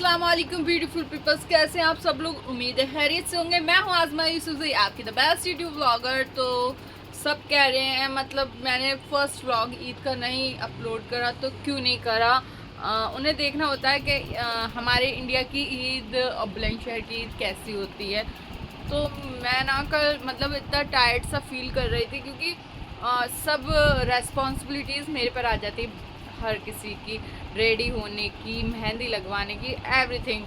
अस्सलाम वालेकुम beautiful peoples, कैसे हैं आप सब लोग। उम्मीद है खैरियत से होंगे। मैं हूं आज़मा यूसुफ़ी, आपकी द बेस्ट यूट्यूब व्लॉगर। तो सब कह रहे हैं, मतलब मैंने फर्स्ट व्लॉग ईद का नहीं अपलोड करा तो क्यों नहीं करा। उन्हें देखना होता है कि हमारे इंडिया की ईद और बुलंदशहर की ईद कैसी होती है। तो मैं ना कल मतलब इतना टायर्ड सा फील कर रही थी क्योंकि सब रेस्पॉन्सिबिलिटीज़ मेरे पर आ जाती, हर किसी की, रेडी होने की, मेहंदी लगवाने की, एवरीथिंग।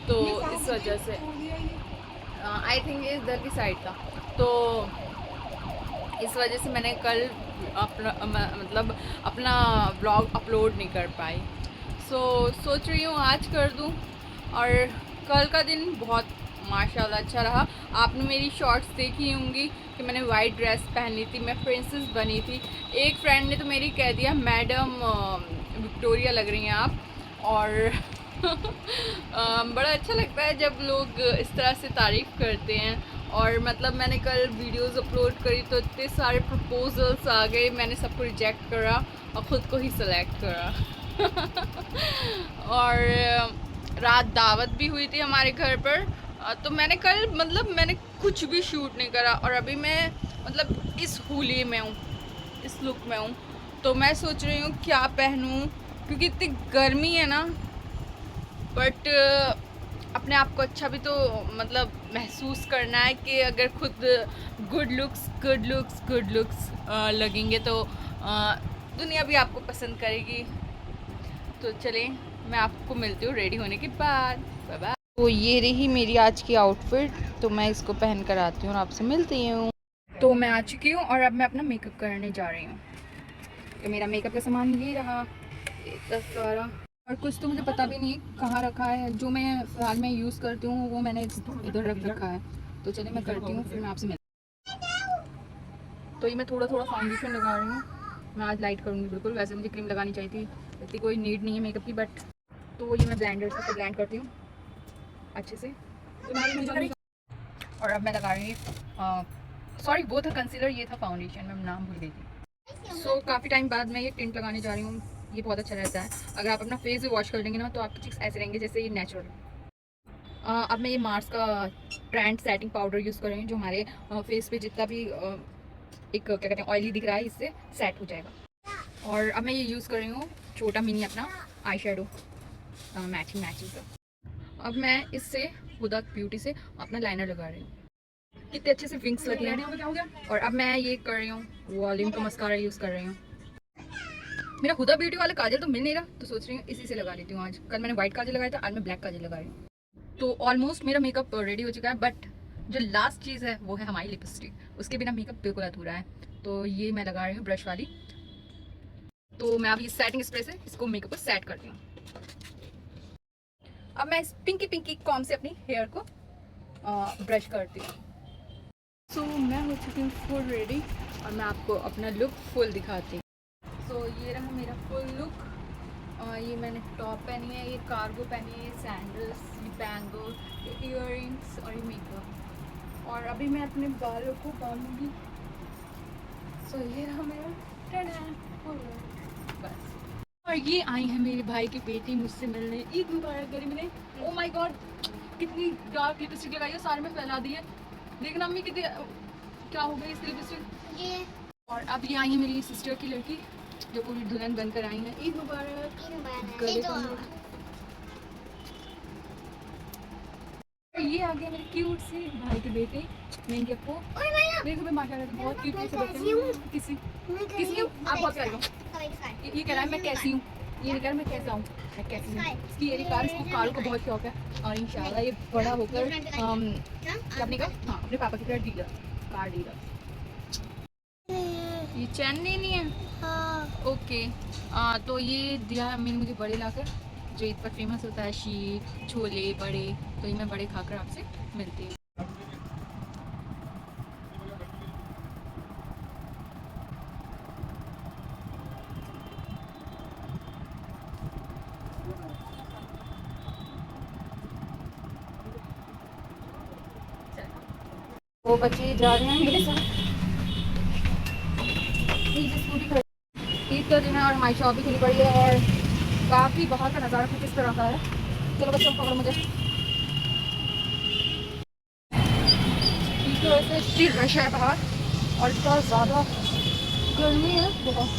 तो इस वजह से आई थिंक ये इधर की साइड था, तो इस वजह से मैंने कल मतलब अपना ब्लॉग अपलोड नहीं कर पाई। सोच रही हूँ आज कर दूँ। और कल का दिन बहुत माशाल्लाह अच्छा रहा। आपने मेरी शॉर्ट्स देखी होंगी कि मैंने वाइट ड्रेस पहनी थी, मैं प्रिंसेस बनी थी। एक फ्रेंड ने तो मेरी कह दिया, मैडम विक्टोरिया लग रही हैं आप। और बड़ा अच्छा लगता है जब लोग इस तरह से तारीफ़ करते हैं। और मतलब मैंने कल वीडियोस अपलोड करी तो इतने सारे प्रपोजल्स आ गए, मैंने सबको रिजेक्ट करा और ख़ुद को ही सिलेक्ट करा। और रात दावत भी हुई थी हमारे घर पर। तो मैंने कल मतलब मैंने कुछ भी शूट नहीं करा और अभी मैं मतलब इस हुलिये में हूँ, इस लुक में हूँ। तो मैं सोच रही हूँ क्या पहनूँ क्योंकि इतनी गर्मी है ना। बट अपने आप को अच्छा भी तो मतलब महसूस करना है कि अगर खुद गुड लुक्स लगेंगे तो दुनिया भी आपको पसंद करेगी। तो चलें, मैं आपको मिलती हूँ रेडी होने के बाद। Bye bye. तो ये रही मेरी आज की आउटफिट, तो मैं इसको पहन कर आती हूँ और आपसे मिलती हूँ। तो मैं आ चुकी हूँ और अब मैं अपना मेकअप करने जा रही हूँ। तो मेरा मेकअप का सामान ये रहा, इतना सारा। और कुछ तो मुझे पता भी नहीं कहाँ रखा है। जो मैं फ़िलहाल में यूज़ करती हूँ वो मैंने इधर रख रखा है। तो चलिए मैं करती हूँ, फिर मैं आपसे मिलती हूँ। तो ये मैं थोड़ा थोड़ा फाउंडेशन लगा रही हूँ। मैं आज लाइट करूँगी बिल्कुल, वैसे मुझे क्रीम लगानी चाहिए थी, इतनी कोई नीड नहीं है मेकअप की। बट तो ये मैं ब्लेंडर से ब्लेंड करती हूँ अच्छे से। और अब मैं लगा रही हूँ, सॉरी वो था कंसीलर, ये था फाउंडेशन, मैं नाम भूल गई थी। काफ़ी टाइम बाद मैं ये टिंट लगाने जा रही हूँ। ये बहुत अच्छा रहता है, अगर आप अपना फेस भी वॉश कर लेंगे ना तो आपके चिक्स ऐसे रहेंगे जैसे ये नेचुरल। अब मैं ये मार्स का ट्रेंड सेटिंग पाउडर यूज़ कर रही हूँ, जो हमारे फेस पे जितना भी एक क्या कहते हैं ऑयली दिख रहा है, इससे सेट हो जाएगा। और अब मैं ये यूज़ कर रही हूँ छोटा मिनी अपना आई शेडो मैचिंग का। अब मैं इससे हुदा ब्यूटी से अपना लाइनर लगा रही हूँ। कितने अच्छे से विंग्स लगे हैं। और अब मैं ये कर रही हूँ, वॉल्यूम का मस्कारा यूज़ कर रही हूँ। मेरा हुदा ब्यूटी वाला काजल तो मिल नहीं रहा, तो सोच रही हूँ इसी से लगा लेती हूँ। आज कल मैंने व्हाइट काजल लगाया था, आज मैं ब्लैक काजल लगा रही हूँ। तो ऑलमोस्ट मेरा मेकअप रेडी हो चुका है, बट जो लास्ट चीज़ है वो है हमारी लिपस्टिक। उसके बिना मेकअप बिल्कुल अधूरा है। तो ये मैं लगा रही हूँ ब्रश वाली। तो मैं अभी सेटिंग स्प्रे से इसको मेकअप को सेट करती हूँ। अब मैं इस पिंकी पिंकी कॉम से अपनी हेयर को ब्रश करती हूँ। सो मैं हो चुकी हूँ फुल रेडी और मैं आपको अपना लुक फुल दिखाती हूँ। सो ये रहा मेरा फुल लुक। ये मैंने टॉप पहनी है, ये कार्गो पहनी है, ये सैंडल्स, ये बैंगल, ये इयररिंग्स और ये मेकअप। और अभी मैं अपने बालों को बांधूंगी। सो ये रहा मेरा बस। और ये आई है मेरे भाई की बेटी मुझसे मिलने। ईद मुबारक करी मैंने। ओ माय गॉड, कितनी डार्क लिपस्टिक लगाई है, सारे में फैला दी है। देखना अम्मी कितनी क्या हो गई इस लिपस्टिक। और अब ये आई है मेरी सिस्टर की लड़की, जो पूरी दुल्हन बनकर आई है। ईद मुबारक। ये आ गया मेरे क्यूट से भाई के बेटे मेन के को। देखो मैं माशाल्लाह बहुत क्यूट से बच्चे हैं। किसी आप बहुत प्यारे हो। ये कह रहा है मैं कैसी हूँ, ये कह रहा है मैं कैसा हूँ, मैं कैसी हूँ। इसकी ये कार, इसको कारों को बहुत शौक है और इंशाल्लाह ये बड़ा होकर अपने का हाँ अपने पापा की तरह डीलर, कार डीलर। ये चैन नहीं है। हाँ। ओके। तो ये दिया है अम्मी ने मुझे बड़े लाकर, जो ईद पर फेमस होता है, शीर छोले बड़े। तो ये मैं बड़े खाकर आपसे मिलती हूँ। वो बच्चे जा रहे हैं मेरे साथ। ईद का दिन है और हमारी शॉप भी खुली पड़ी है और काफ़ी बाहर का नज़ारा कुछ इस तरह का है। चलो बच्चों पकड़ो मुझे। इस वजह से इतनी रश है बाहर और इतना ज़्यादा गर्मी है बहुत।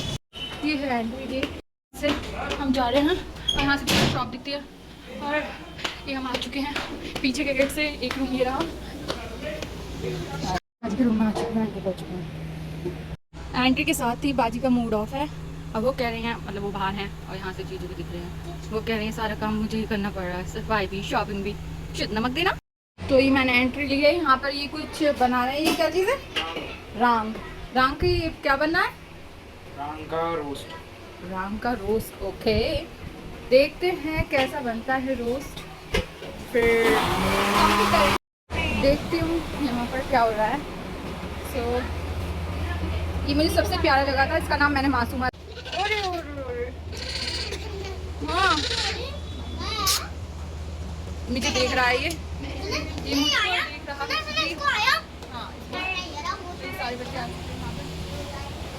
ये है एंट्री गेट से हम जा रहे हैं और यहाँ से पूरा शॉप दिखती है और ये हम आ चुके हैं पीछे के गेट से। एक रूम ये रहा, आज के रूम में आ चुके हैं, एंट्री कर चुके हैं। एंट्री के साथ ही बाजी का मूड ऑफ है। अब वो कह रहे हैं, मतलब वो बाहर हैं और यहाँ से चीज़ें भी दिख रहे हैं, वो कह रहे हैं सारा काम मुझे ही करना पड़ रहा है, सफाई भी शॉपिंग भी, शुद्ध नमक देना। तो ये मैंने एंट्री ली है। यहाँ पर ये कुछ बना रहे हैं, ये क्या चीज़ है? राम राम की क्या बनना है? राम का रोस्ट। राम का रोस्ट, ओके। देखते हैं कैसा बनता है रोस्ट, फिर देखती हूँ यहाँ पर क्या हो रहा है। सो ये मुझे सबसे प्यारा लगा था, इसका नाम मैंने मासूमा। ओरे ओरे हाँ, मुझे देख रहा है ये मुझे देख रहा है। हाँ, सारे बच्चे आ चुके हैं यहाँ पे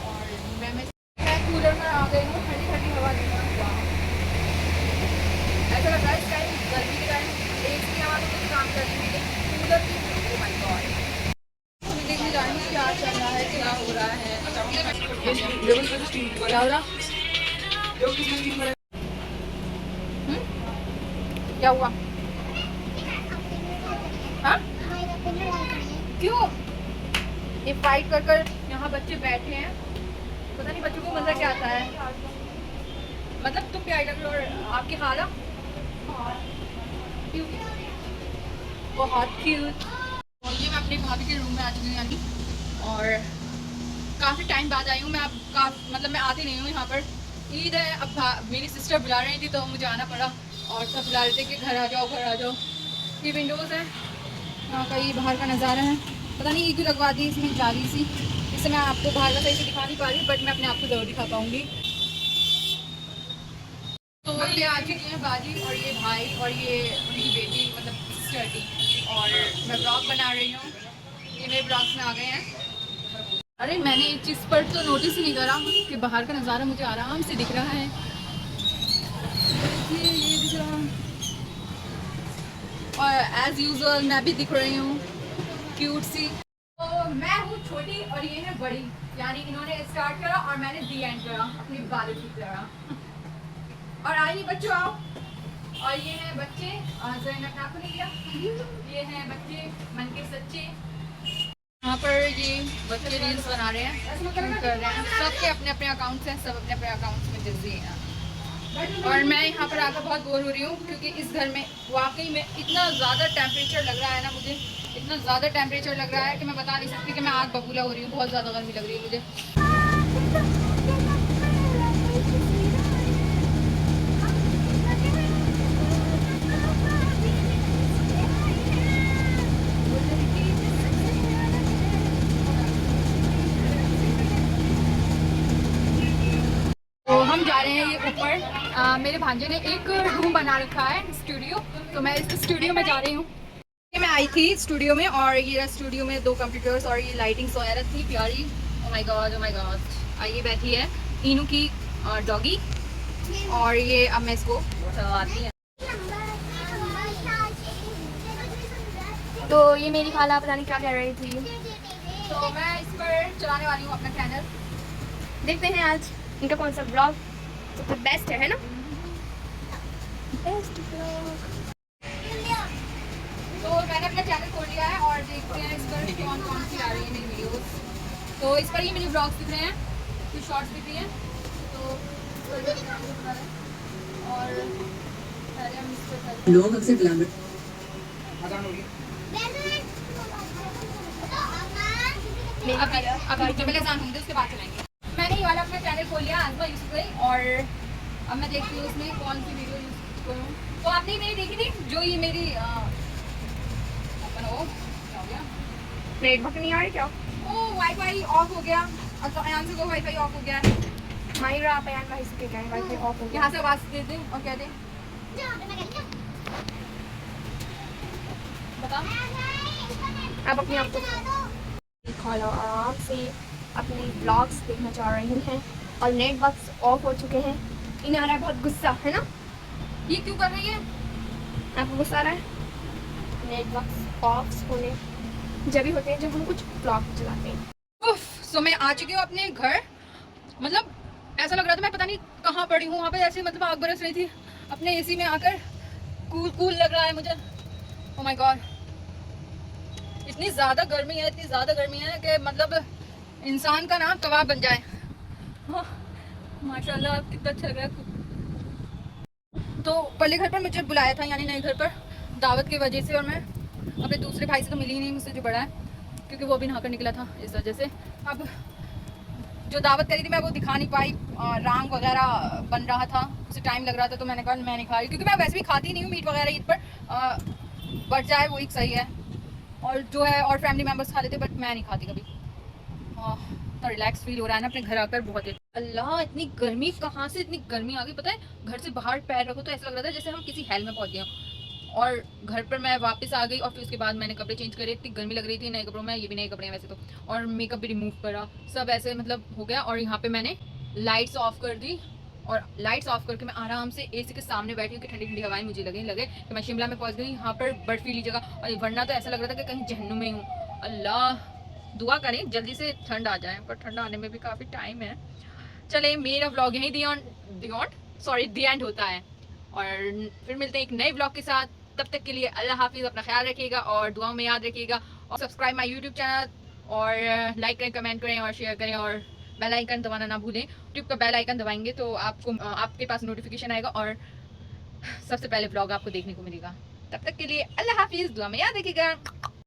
और मैं कूलर में आ गई हूँ, ठंडी ठंडी हवा ले रहा हूँ। ऐसा लग रहा है इस टाइम गर्मी के टाइम एसी की हवा तो कुछ काम कर रही है, कूलर की। ओह माय गॉड, मैं देखने जा रही हूँ क्या चल रहा है, क्या हो रहा है, क्या हो रहा, क्या हुआ? हाँ क्यों? ये फाइट कर कर यहाँ बच्चे बैठे हैं, पता नहीं बच्चों को मजा क्या आता है। मतलब तुम क्या आइटम और आपकी खाला बहुत क्यूट। और ये मैं अपनी भाभी के रूम में आ चुकी हूँ यानी, और काफ़ी टाइम बाद आई हूँ मैं। अब मतलब मैं आती नहीं हूँ यहाँ पर, ईद है। अब मेरी सिस्टर बुला रही थी तो मुझे आना पड़ा और सब बुला रहे थे कि घर आ जाओ घर आ जाओ। ये विंडोज़ है यहाँ का, ये बाहर का नज़ारा है। पता नहीं ये क्यों लगवा दी इसमें जाली सी, इससे मैं आपको बाहर का सही से दिखा नहीं पा रही, बट मैं अपने आप को ज़रूर दिखा पाऊँगी। तो ये आ चुकी हैं बाजी और ये भाई और ये उनकी बेटी, मतलब सिस्टर थी, और मैं ब्लॉग बना रही हूँ। ये मेरे ब्लॉग्स में आ गए हैं। अरे मैंने एक चीज़ पर तो नोटिस ही नहीं करा कि बाहर का नज़ारा मुझे आराम से दिख रहा है। ये दिख रहा है और एज यूजुअल मैं भी दिख रही हूँ क्यूट सी। तो मैं हूँ छोटी और ये है बड़ी, यानी इन्होंने स्टार्ट करा और मैंने दी एंड करा अपनी बालों की तरह। और आइए बच्चों आओ। और ये हैं बच्चे, ज़ैनब ने आपको नहीं किया, ये हैं बच्चे मन के सच्चे। यहाँ पर ये बच्चे रील्स बना रहे हैं, कर रहे हैं, सबके अपने अपने अकाउंट्स हैं, सब अपने अपने अकाउंट्स में बिजी हैं। और मैं यहाँ पर आकर बहुत बोर हो रही हूँ क्योंकि इस घर में वाकई में इतना ज़्यादा टेम्परेचर लग रहा है ना, मुझे इतना ज़्यादा टेम्परेचर लग रहा है कि मैं बता नहीं सकती कि मैं आग बबूला हो रही हूँ। बहुत ज़्यादा गर्मी लग रही है मुझे। हम जा रहे हैं ये ऊपर। मेरे भांजे ने एक रूम बना रखा है स्टूडियो, तो मैं इस स्टूडियो में जा रही हूँ। मैं आई थी स्टूडियो में और ये स्टूडियो में 2 कंप्यूटर्स और ये लाइटिंग्स वगैरह थी प्यारी। Oh my God, oh my God. ये बैठी है इनू की डॉगी और ये अब मैं इसको चलाती है। तो ये मेरी खाला पता नहीं क्या कह रही थी, तो मैं इस पर चलाने वाली हूँ अपना चैनल। देखते हैं आज इनका कौन सा ब्लॉग सबसे बेस्ट है ना? Best blog. तो मैंने अपना चैनल खोल लिया है और देखते हैं इस पर कौन कौन सी आ रही है मेरी वीडियोस। तो इस पर ही मेरे ब्लॉग्स दिख रहे हैं, कुछ शॉर्ट्स दिख रही हैं। तो और लोग अक्सर ग्लैमर अब जो पहले एग्जाम होंगे उसके बाद चलाएंगे। मैंने ये वाला अपना चैनल खोल लिया आज़मा यूसुफ, और अब मैं देखती हूँ उसमें कौन सी वीडियो यूज़ करूँ। तो आपने मेरी देखी थी जो ये मेरी नेटवर्क नहीं आ रही क्या? ओ वाईफाई ऑफ हो गया। अच्छा अयान से को वाईफाई ऑफ हो गया। माहिरा आप अयान भाई से कहें वाईफाई ऑफ हो गया। यहाँ से आवाज़ दे दे और कह दे बता। आप अपने आप को खाला आराम से अपने ब्लॉग्स देखना चाह रही हैं और नेटवर्क ऑफ हो चुके हैं। इन्हें आ रहा है बहुत गुस्सा, है ना? ये क्यों कर रही है? आपको गुस्सा आ रहा है? नेटवर्क ऑफ होने जब भी होते हैं जब हम कुछ ब्लॉग चलाते हैं। सो मैं आ चुकी हूँ अपने घर। मतलब ऐसा लग रहा था मैं पता नहीं कहाँ पड़ी हूँ, वहाँ पे ऐसे मतलब आग बरस रही थी। अपने एसी में आकर कूल कूल लग रहा है मुझे। ओह माय गॉड, इतनी ज़्यादा गर्मी है, इतनी ज़्यादा गर्मी है कि मतलब इंसान का नाम कबाब बन जाए। माशाल्लाह कितना अच्छा लग रहा है। तो पहले घर पर मुझे बुलाया था, यानी नए घर पर दावत की वजह से, और मैं अपने दूसरे भाई से तो मिली ही नहीं, मुझसे जो बड़ा है, क्योंकि वो भी नहाकर निकला था, इस वजह से। अब जो दावत करी थी मैं वो दिखा नहीं पाई, रांग वगैरह बन रहा था, उसे टाइम लग रहा था, तो मैंने कहा मैं नहीं खा रही, क्योंकि मैं वैसे भी खाती नहीं हूँ मीट वगैरह ईद पर। बढ़ जाए वो एक सही है, और जो है और फैमिली मेम्बर्स खा लेते, बट मैं नहीं खाती कभी। तो रिलैक्स फील हो रहा है ना अपने घर आकर बहुत ही। अल्लाह इतनी गर्मी, कहाँ से इतनी गर्मी आ गई पता है? घर से बाहर पैर रखो तो ऐसा लग रहा था जैसे हम किसी हेल में पहुंच गए। और घर पर मैं वापस आ गई और फिर उसके बाद मैंने कपड़े चेंज करे, इतनी गर्मी लग रही थी नए कपड़ों में, ये भी नए कपड़े हैं वैसे तो, और मेकअप भी रिमूव करा, सब ऐसे मतलब हो गया। और यहाँ पे मैंने लाइट्स ऑफ कर दी, और लाइट्स ऑफ करके मैं आराम से एसी के सामने बैठी हूँ कि ठंडी ठंडी हवाएं मुझे लगे कि मैं शिमला में पहुँच गई, यहाँ पर बर्फीली जगह। और वरना तो ऐसा लग रहा था कि कहीं जहन्नुम में हूँ। अल्लाह दुआ करें जल्दी से ठंड आ जाए, पर ठंड आने में भी काफ़ी टाइम है। चले मेरा व्लॉग यहीं दी एंड होता है, और फिर मिलते हैं एक नए व्लॉग के साथ। तब तक के लिए अल्लाह हाफिज़, अपना ख्याल रखिएगा और दुआओं में याद रखिएगा, और सब्सक्राइब माय यूट्यूब चैनल, और लाइक करें, कमेंट करें और शेयर करें, और बेल आइकन दबाना ना भूलें। यूट्यूब का बेल आइकन दबाएंगे तो आपको आपके पास नोटिफिकेशन आएगा और सबसे पहले व्लॉग आपको देखने को मिलेगा। तब तक के लिए अल्लाह हाफिज़, दुआ में याद रखिएगा।